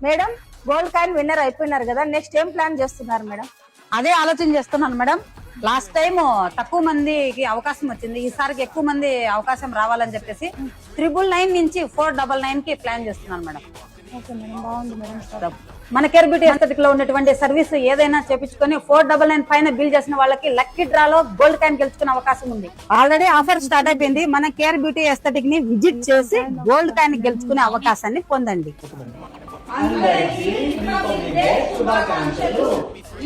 Madam gold coin winner అయిపోయినారు కదా, next ఏం ప్లాన్ చేస్తున్నారు మేడం? అదే ఆలోచన చేస్తున్నాను మేడం. లాస్ట్ టైం తక్కువ మందికి అవకాశం వచ్చింది, ఈసారికి ఎక్కువ మంది అవకాశం రావాలని చెప్పేసి 999 నుంచి 499 కి ప్లాన్ చేస్తున్నాను మేడం. ఓకే మేడం, బాగుంది మేడం. మన కేర్ బ్యూటీ ఎస్థెటిక్ లో ఉన్నటువంటి సర్వీస్ ఏదైనా చేపించుకొని 499 పైన బిల్ చేసిన వాళ్ళకి లక్కీ డ్రాలో గోల్డ్ కాయిన్ గెలుచుకునే అవకాశం ఉంది. ఆల్రెడీ ఆఫర్ స్టార్ట్ అయిపోయింది. మన కేర్ బ్యూటీ ఎస్థెటిక్ ని విజిట్ చేసి గోల్డ్ కాయిన్ గెలుచుకునే అవకాశాన్ని పొందండి.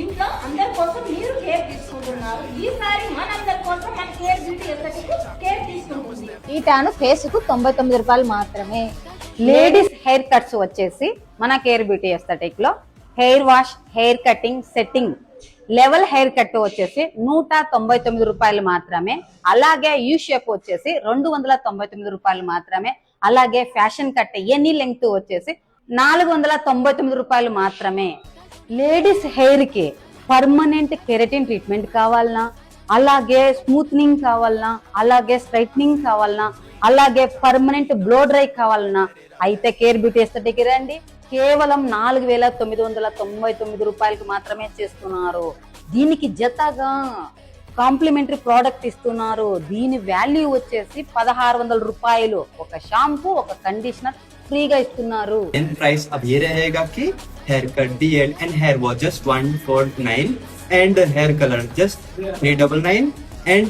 ఇంట్లో అందరి కోసం మీరు కేర్ తీసుకుంటున్నారు. ఈసారి మనందరి కోసం మన కేర్ బ్యూటీ ఎస్థెటిక్ కేర్ తీసుకుంటుంది. ఈ టాను ఫేస్ కు 99 రూపాయలు మాత్రమే. లేడీస్ హెయిర్ కట్స్ వచ్చేసి మన కేర్ బ్యూటీ ఎస్థెటిక్ లో hair wash, hair cutting, setting, level hair cut వచ్చేసి 199 రూపాయలు మాత్రమే. అలాగే యూ షేప్ వచ్చేసి 299 రూపాయలు మాత్రమే. అలాగే ఫ్యాషన్ కట్ ఎనీ లెంగ్త్ వచ్చేసి 499 రూపాయలు మాత్రమే. లేడీస్ హెయిర్ కి పర్మనెంట్ కెరటిన్ ట్రీట్మెంట్ కావాలన్నా, అలాగే స్మూత్నింగ్ కావాలన్నా, అలాగే స్ట్రైట్నింగ్ కావాలన్నా, అలాగే పర్మనెంట్ బ్లో డ్రై కావాలన్నా అయితే కేర్ బ్యూటీ ఎస్థెటిక్ రండి. కేవలం 4999 రూపాయలకు మాత్రమే చేస్తున్నారు. దీనికి జతగా కాంప్లిమెంటరీ ప్రోడక్ట్ ఇస్తున్నారు. దీని వాల్యూ వచ్చేసి 1600 రూపాయలు. ఒక షాంపూ, ఒక కండిషనర్ ఫ్రీగా ఇస్తున్నారు. प्राइस अब ये रहेगा कि hair cut DL and hair wash just 149 and hair color just 399 and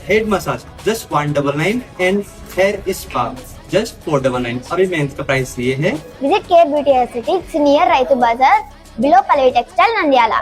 head massage just 199 and hair spa just 499. अभी मेंस का प्राइस ये है. Visit Care Beauty Aesthetics near Raitu Bazaar below Pallavi Textile, Nandyala.